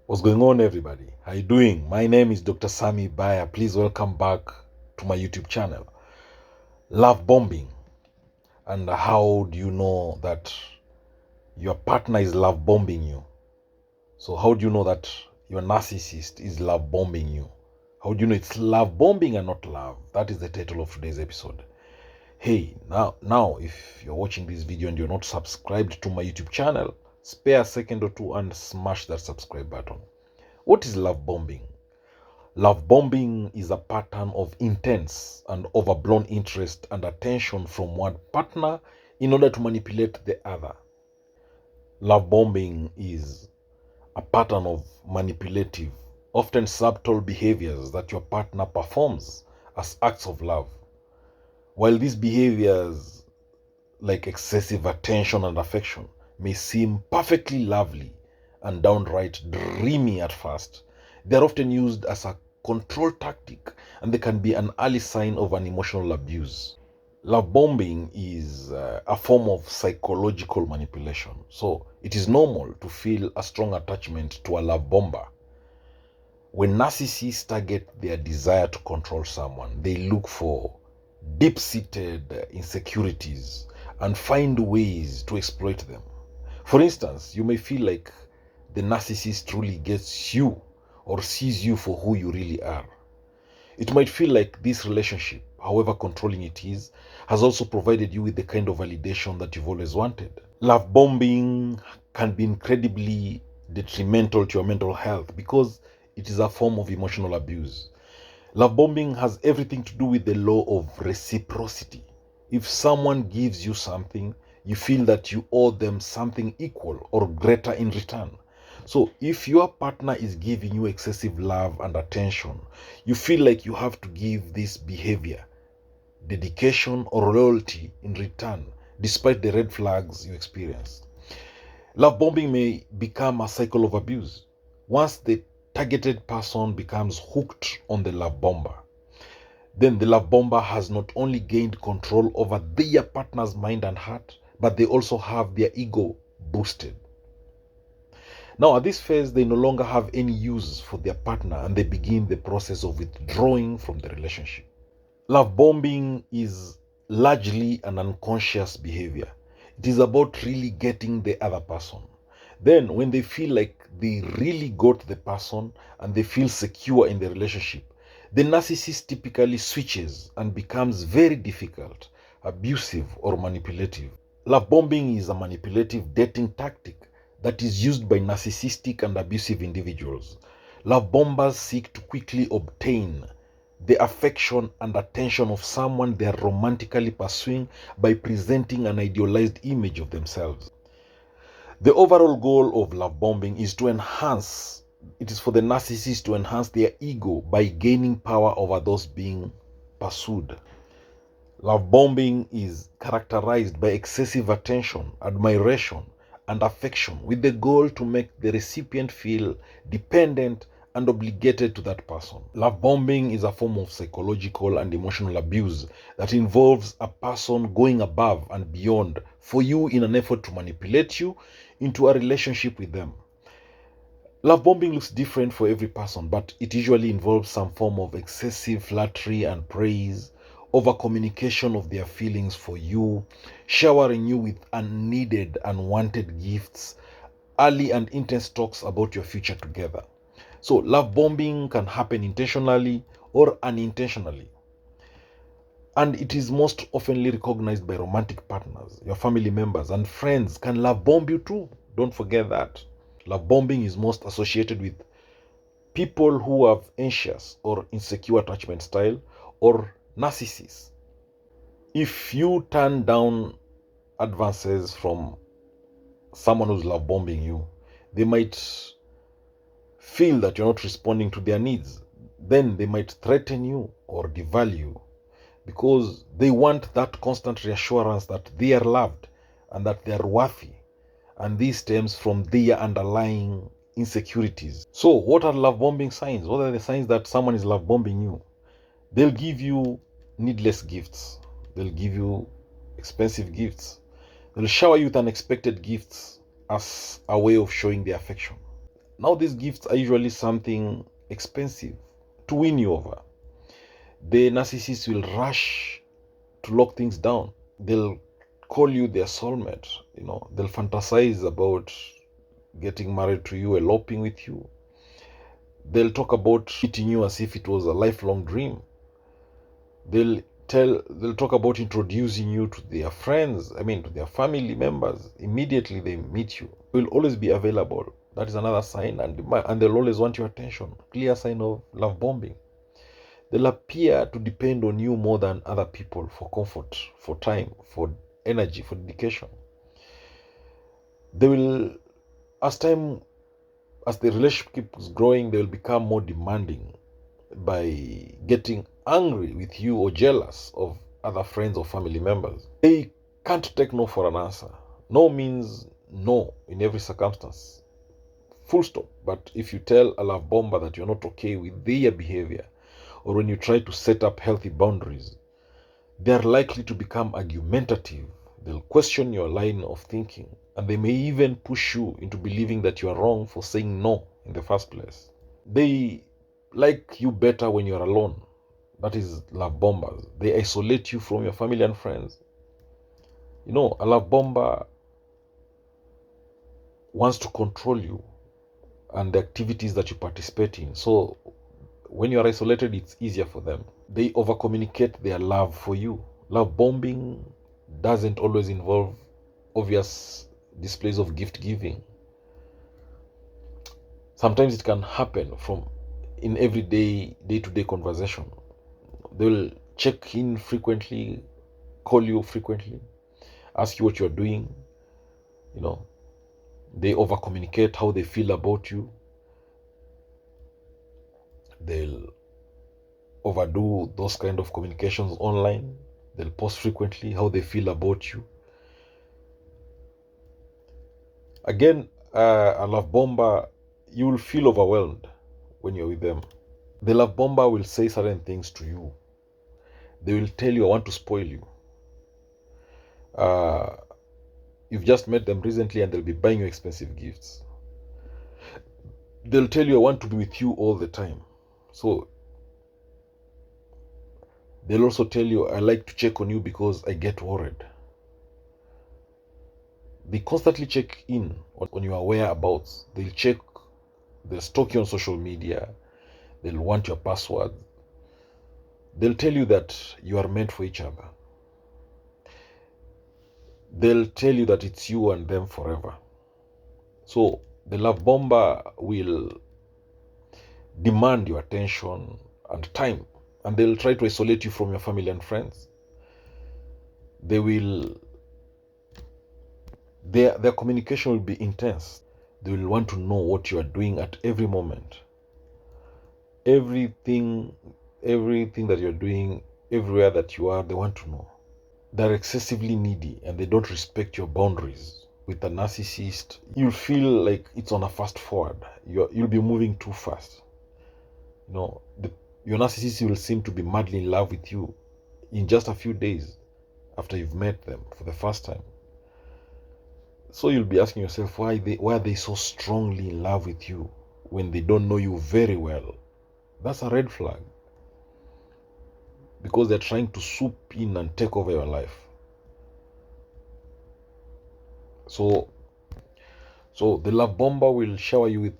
What's going on, everybody? How you doing? My name is Dr. Sami Baya. Please welcome back to my YouTube channel. Love bombing. And how do you know that your partner is love bombing you? So how do you know that your narcissist is love bombing you? How do you know it's love bombing and not love? That is the title of today's episode. Hey, now if you're watching this video and you're not subscribed to my YouTube channel, spare a second or two and smash that subscribe button. What is love bombing? Love bombing is a pattern of intense and overblown interest and attention from one partner in order to manipulate the other. Love bombing is a pattern of manipulative, often subtle behaviors that your partner performs as acts of love. While these behaviors, like excessive attention and affection, may seem perfectly lovely and downright dreamy at first, they are often used as a control tactic, and they can be an early sign of an emotional abuse. Love bombing is a form of psychological manipulation. So it is normal to feel a strong attachment to a love bomber. When narcissists target their desire to control someone, they look for deep-seated insecurities and find ways to exploit them. For instance, you may feel like the narcissist truly gets you or sees you for who you really are. It might feel like this relationship, however controlling it is, has also provided you with the kind of validation that you've always wanted. Love bombing can be incredibly detrimental to your mental health because it is a form of emotional abuse. Love bombing has everything to do with the law of reciprocity. If someone gives you something, you feel that you owe them something equal or greater in return. So if your partner is giving you excessive love and attention, you feel like you have to give this behavior, dedication or loyalty in return, despite the red flags you experience. Love bombing may become a cycle of abuse. Once the targeted person becomes hooked on the love bomber, then the love bomber has not only gained control over their partner's mind and heart, but they also have their ego boosted. Now, at this phase, they no longer have any use for their partner and they begin the process of withdrawing from the relationship. Love bombing is largely an unconscious behavior. It is about really getting the other person. Then, when they feel like they really got the person and they feel secure in the relationship, the narcissist typically switches and becomes very difficult, abusive, or manipulative. Love bombing is a manipulative dating tactic that is used by narcissistic and abusive individuals. Love bombers seek to quickly obtain the affection and attention of someone they are romantically pursuing by presenting an idealized image of themselves. The overall goal of love bombing is for the narcissist to enhance their ego by gaining power over those being pursued. Love bombing is characterized by excessive attention, admiration, and affection with the goal to make the recipient feel dependent and obligated to that person. Love bombing is a form of psychological and emotional abuse that involves a person going above and beyond for you in an effort to manipulate you into a relationship with them. Love bombing looks different for every person, but it usually involves some form of excessive flattery and praise, over communication of their feelings for you, showering you with unneeded, unwanted gifts, early and intense talks about your future together. So love bombing can happen intentionally or unintentionally. And it is most oftenly recognized by romantic partners. Your family members and friends can love bomb you too. Don't forget that. Love bombing is most associated with people who have anxious or insecure attachment style or narcissists. If you turn down advances from someone who's love bombing you, they might feel that you're not responding to their needs. Then they might threaten you or devalue because they want that constant reassurance that they are loved and that they are worthy. And this stems from their underlying insecurities. So what are love bombing signs? What are the signs that someone is love bombing you? They'll give you needless gifts. They'll give you expensive gifts. They'll shower you with unexpected gifts as a way of showing their affection. Now these gifts are usually something expensive to win you over. The narcissist will rush to lock things down. They'll call you their soulmate. They'll fantasize about getting married to you, eloping with you. They'll talk about meeting you as if it was a lifelong dream. They'll talk about introducing you to their friends, to their family members. Immediately they meet you. Will always be available. That is another sign, and they'll always want your attention. Clear sign of love bombing. They'll appear to depend on you more than other people for comfort, for time, for energy, for dedication. They will, as the relationship keeps growing, they will become more demanding by getting angry with you or jealous of other friends or family members. They can't take no for an answer. No means no in every circumstance. Full stop. But if you tell a love bomber that you're not okay with their behavior, or when you try to set up healthy boundaries, they are likely to become argumentative. They'll question your line of thinking, and they may even push you into believing that you are wrong for saying no in the first place. They like you better when you're alone. That is love bombers. They isolate you from your family and friends. A love bomber wants to control you and the activities that you participate in. So when you are isolated, it's easier for them. They over-communicate their love for you. Love bombing doesn't always involve obvious displays of gift giving. Sometimes it can happen in everyday, day-to-day conversation. They'll check in frequently, call you frequently, ask you what you're doing. They over-communicate how they feel about you. They'll overdo those kind of communications online. They'll post frequently how they feel about you. Again, a love bomber, you will feel overwhelmed when you're with them. The love bomber will say certain things to you. They will tell you, I want to spoil you. You've just met them recently and they'll be buying you expensive gifts. They'll tell you, I want to be with you all the time. So they'll also tell you, I like to check on you because I get worried. They constantly check in on your whereabouts. They'll stalk you on social media. They'll want your password. They'll tell you that you are meant for each other. They'll tell you that it's you and them forever. So the love bomber will demand your attention and time, and they'll try to isolate you from your family and friends. Their communication will be intense. They will want to know what you are doing at every moment. Everything that you're doing, everywhere that you are, they want to know. They're excessively needy and they don't respect your boundaries. With a narcissist, you'll feel like it's on a fast forward. You'll be moving too fast. Your narcissist will seem to be madly in love with you in just a few days after you've met them for the first time. So you'll be asking yourself, why are they so strongly in love with you when they don't know you very well? That's a red flag. Because they're trying to swoop in and take over your life. So the love bomber will shower you with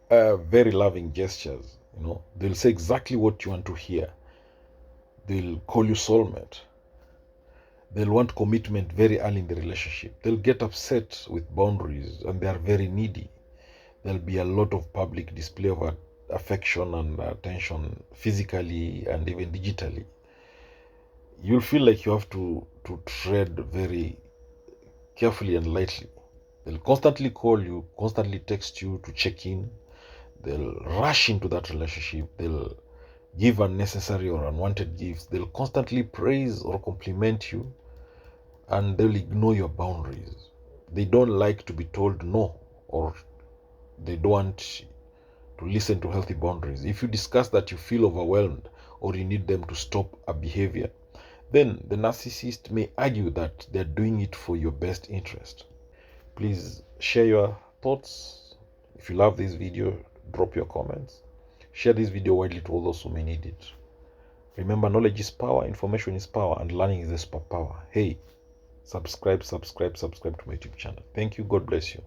very loving gestures. They'll say exactly what you want to hear. They'll call you soulmate. They'll want commitment very early in the relationship. They'll get upset with boundaries, and they are very needy. There'll be a lot of public display of affection and attention, physically and even digitally. You'll feel like you have to tread very carefully and lightly. They'll constantly call you, constantly text you to check in. They'll rush into that relationship. They'll give unnecessary or unwanted gifts. They'll constantly praise or compliment you, and they'll ignore your boundaries. They don't like to be told no, or they don't want to listen to healthy boundaries. If you discuss that you feel overwhelmed or you need them to stop a behavior, then the narcissist may argue that they're doing it for your best interest. Please share your thoughts If you love this video, drop your comments. Share this video widely to all those who may need it. Remember, knowledge is power, information is power, and learning is the superpower. Hey, subscribe to my YouTube channel. Thank you. God bless you.